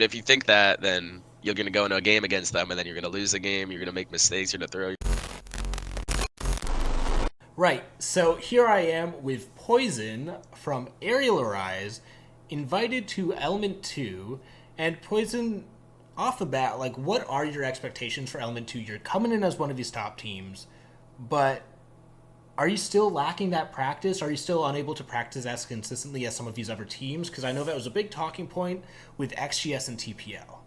if you think that, then you're gonna go into a game against them, and then you're gonna lose the game. You're gonna make mistakes. You're gonna throw. Right. So here I am with Poison from Arial Arise, invited to Element 2. And Poison, off the bat, like, what are your expectations for Element 2? You're coming in as one of these top teams, but are you still lacking that practice? Are you still unable to practice as consistently as some of these other teams? Because I know that was a big talking point with XGS and TPL.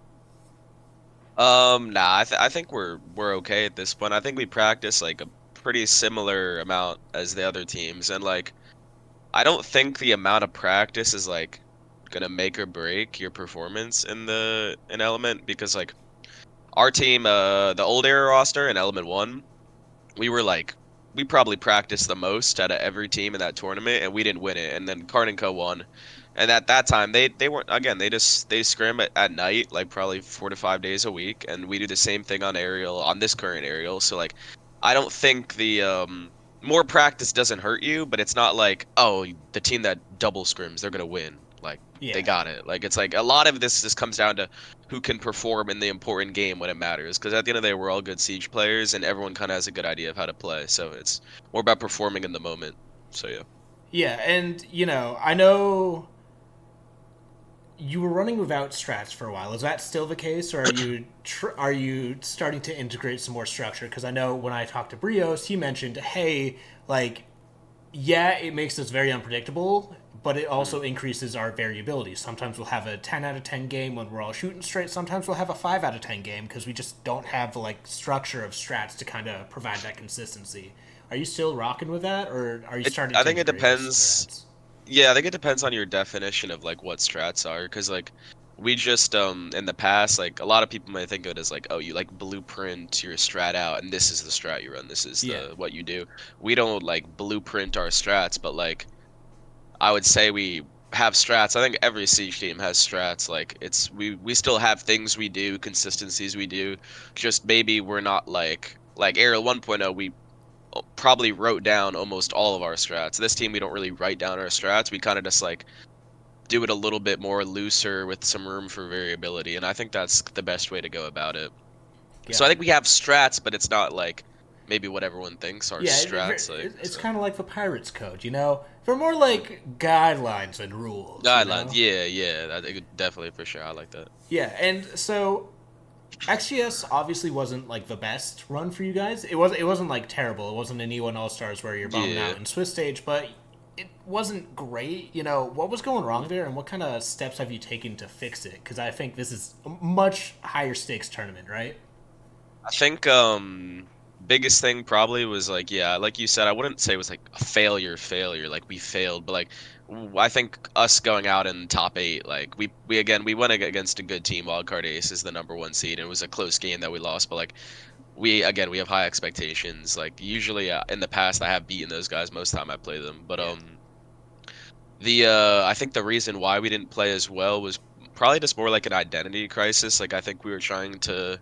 Nah, I think we're okay at this point. I think we practice like a pretty similar amount as the other teams, and like I don't think the amount of practice is like gonna make or break your performance in the in Element because like our team, the old era roster in Element One, we were like we probably practiced the most out of every team in that tournament, and we didn't win it. And then Card and Co won, and at that time they weren't again they scrim at night like probably 4 to 5 days a week, and we do the same thing on aerial on this current aerial. So like I don't think the more practice doesn't hurt you, but it's not like oh the team that double scrims they're gonna win like they Yeah. got it. Like it's like a lot of this just comes down to who can perform in the important game when it matters. Because at the end of the day, we're all good Siege players, and everyone kind of has a good idea of how to play. So it's more about performing in the moment. So yeah. Yeah, and, I know you were running without strats for a while. Is that still the case, or are you starting to integrate some more structure? Because I know when I talked to Brios, he mentioned, hey, like, yeah, it makes us very unpredictable, but it Mhm. also increases our variability. Sometimes we'll have a 10 out of 10 game when we're all shooting straight. Sometimes we'll have a 5 out of 10 game because we just don't have the like structure of strats to kind of provide that consistency. Are you still rocking with that, or are you starting I to think it integrate those depends. strats? Yeah, I think it depends on your definition of like what strats are. Because like we just in the past like a lot of people might think of it as like oh you like blueprint your strat out and this is the strat you run. This is Yeah, the what you do. We don't like blueprint our strats, but like I would say we have strats. I think every Siege team has strats. Like it's we still have things we do, consistencies we do. Just maybe we're not like Ariel 1.0, we probably wrote down almost all of our strats. This team we don't really write down our strats. We kind of just like do it a little bit more looser with some room for variability, and I think that's the best way to go about it. So I got think we it. have strats, but it's not like maybe what everyone thinks are Yeah, strats like it's so. kind of like the Pirates Code, you know? They're more Mm. like guidelines and rules, you Guidelines. know? Yeah, yeah, definitely for sure. I like that. Yeah, and so XGS obviously wasn't like the best run for you guys. It wasn't like terrible. It wasn't an E1 All Stars where you're bombing Yeah. out in Swiss stage, but it wasn't great. What was going wrong there, and what kind of steps have you taken to fix it? Because I think this is a much higher stakes tournament, right? I think biggest thing probably was like yeah, like you said, I wouldn't say it was like a failure like we failed, but like I think us going out in top 8 like we again we went against a good team. Wildcard Ace is the number 1 seed and it was a close game that we lost, but like we again we have high expectations. Like usually in the past I have beaten those guys most time I play them, but Yeah. the I think the reason why we didn't play as well was probably just more like an identity crisis. Like I think we were trying to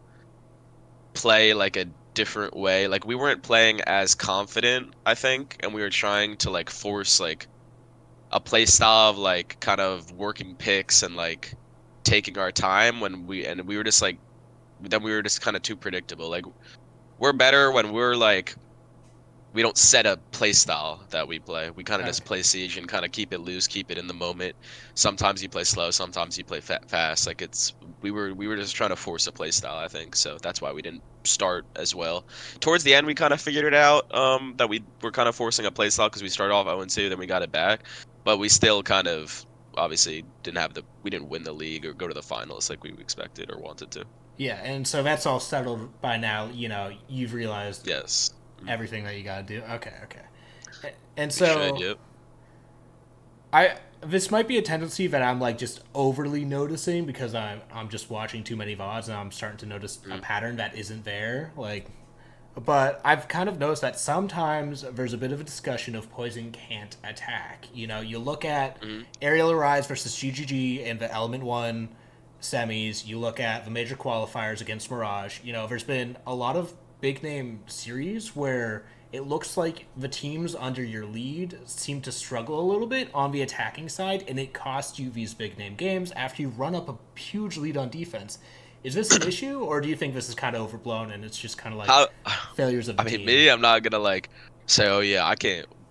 play like a different way. Like we weren't playing as confident, I think, and we were trying to like force like a play style of like kind of working picks and like taking our time when we were just like then we were just kind of too predictable. Like we're better when we're like we don't set a play style that we play. We kind of just Okay. play Siege and kind of keep it loose, keep it in the moment. Sometimes you play slow, sometimes you play fast. Like it's we were just trying to force a play style, I think. So that's why we didn't start as well. Towards the end, we kind of figured it out that we were kind of forcing a play style because we started off 0-2, then we got it back, but we still kind of obviously didn't have the we didn't win the league or go to the finals like we expected or wanted to. Yeah, and so that's all settled by now. You've realized Yes, mm, everything that you got to do. Okay, okay. And we should. so Yep. I this might be a tendency that I'm like just overly noticing because I'm just watching too many VODs and I'm starting to notice a Mm, pattern that isn't there. But I've kind of noticed that sometimes there's a bit of a discussion of Poison can't attack. You look at mm, Ariel Arise versus GGG in the Element 1 semis, you look at the major qualifiers against Mirage. There's been a lot of big name series where it looks like the teams under your lead seem to struggle a little bit on the attacking side, and it costs you these big name games after you run up a huge lead on defense. Is this an issue, or do you think this is kind of overblown and it's just kind of like How failures of the I mean, team? me, I'm not gonna like say, oh yeah,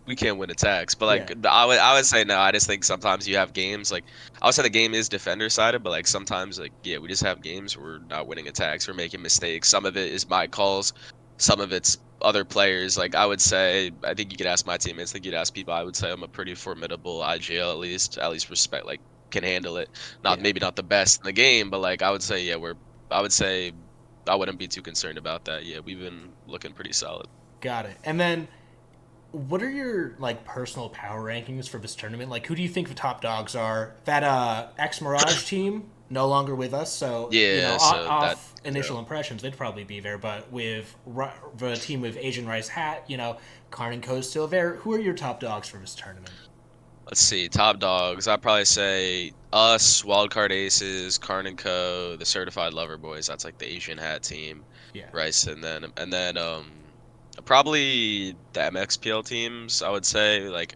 we can't win attacks, but Yeah, like I would say no. I just think sometimes you have games like I would say the game is defender sided, but like sometimes like yeah, we just have games where we're not winning attacks, we're making mistakes. Some of it is my calls, some of it's other players. Like I would say, I think you could ask my teammates, I think you'd ask people. I would say I'm a pretty formidable IGL at least respect like can handle it. Not yeah, maybe not the best in the game, but like I would say yeah, I would say I wouldn't be too concerned about that. Yeah, we've been looking pretty solid. got it. And then what are your like personal power rankings for this tournament? Like, who do you think the top dogs are? That ex Mirage team no longer with us, so Yeah, so that off yeah. initial impressions, they'd probably be there. But with the team with Asian Rice Hat, Karn and Co's still there. Who are your top dogs for this tournament? Let's see, top dogs. I'd probably say us, Wildcard Aces, Karn and Co, the Certified Lover Boys. That's like the Asian Hat team, Yeah, Rice, and then probably the MXPL teams. I would say like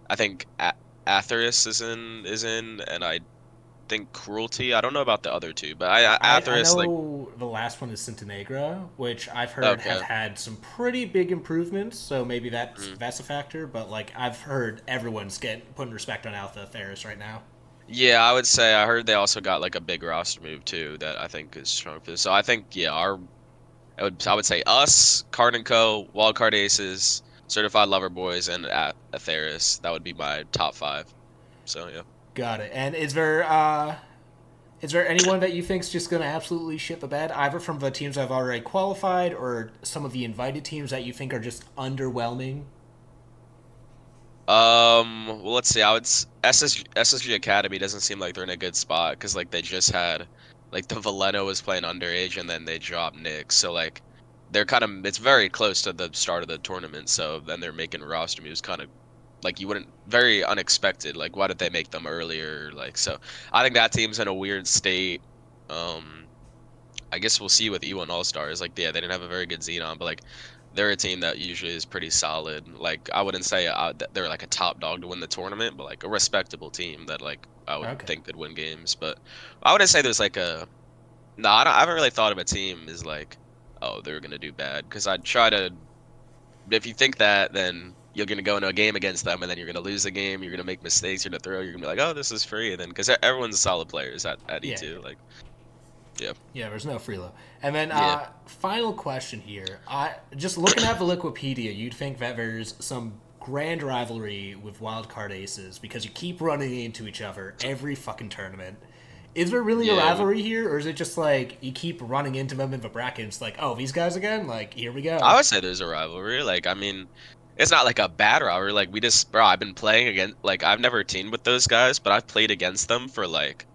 I think A Atheris is in, and I think Cruelty. I don't know about the other two, but I Atheris like know the last one is Sintenegra, which I've heard have okay. had some pretty big improvements. So maybe Mhm. that's a factor. But like I've heard everyone's putting respect on Alpha Theris right now. Yeah, I would say I heard they also got like a big roster move too that I think is strong for this. So I think yeah, I would say us, Card and Co, Wildcard Aces, Certified Lover Boys, and Atheris. That would be my top five. So yeah. Got it. And is there anyone that you think's just going to absolutely shit the bed, either from the teams that have already qualified or some of the invited teams that you think are just underwhelming? Well, let's see. SSG Academy doesn't seem like they're in a good spot because like they just had like the Valeno was playing underage and then they dropped Nick. So like they're kind of it's very close to the start of the tournament. So then they're making roster moves kind of like you wouldn't very unexpected. Like why did they make them earlier? Like so I think that team's in a weird state. Um I guess we'll see with E1 All Stars. Like, yeah, they didn't have a very good Xenon, but like, they're a team that usually is pretty solid. Like, I wouldn't say that they're like a top dog to win the tournament, but like a respectable team that like I would Okay. think could win games. But I wouldn't say there's like a no. I haven't really thought of a team as like, oh, they're gonna do bad because I'd try to. If you think that, then you're gonna go into a game against them, and then you're gonna lose the game. You're gonna make mistakes. You're gonna throw. You're gonna be like, oh, this is free. And then because everyone's solid players at Yeah, E2, yeah. like yeah, Yeah, there's no freelo. And then, yeah. final question here. I just looking at the Liquipedia, you'd think that there's some grand rivalry with Wildcard Aces because you keep running into each other every fucking tournament. Is there really a Yeah, rivalry here, or is it just like you keep running into them in the brackets? Like, oh, these guys again? Like, here we I go. would say there's a rivalry. Like, I mean, it's not like a bad rivalry. Like, we just, bro, I've been playing against, like, I've never teamed with those guys, but I've played against them for like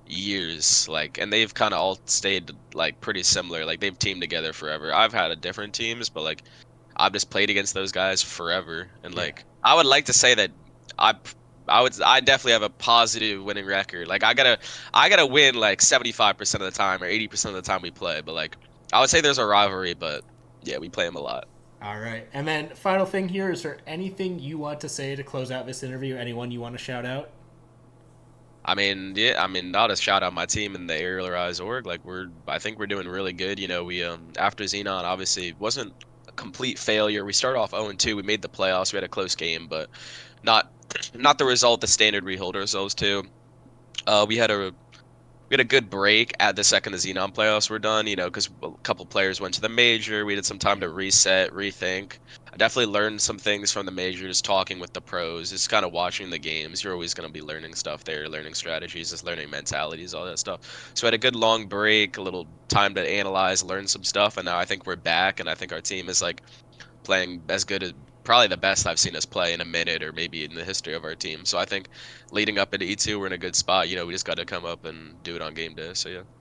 years. Like, and they've kind of all stayed like pretty similar. Like, they've teamed together forever. I've had a different teams, but like, I've just played against those guys forever. And Yeah. like, I would like to say that I, I definitely have a positive winning record. Like, I gotta win like 75% of the time or 80% of the time we play. But like, I would say there's a rivalry, but yeah, we play them a lot. All right. And then, final thing here, is there anything you want to say to close out this interview? Anyone you want to shout out? I mean, yeah, I mean, not to shout out my team in the Arial Arise org. Like I think we're doing really good. You know, we after Xenon obviously wasn't a complete failure. We started off 0-2. We made the playoffs. We had a close game, but not not the result the standard we hold ourselves to. We had a good break at the second the Xenon playoffs were done, you know, because a couple players went to the major. We had some time Yeah. to reset, rethink. I definitely learned some things from the major, just talking with the pros, just kind of watching the games. You're always going to be learning stuff there, learning strategies, just learning mentalities, all that stuff. So I had a good long break, a little time to analyze, learn some stuff, and now I think we're back, and I think our team is like playing as good as probably the best I've seen us play in a minute or maybe in the history of our team. So I think leading up into E2, we're in a good spot. You know, we just got to come up and do it on game day. So yeah.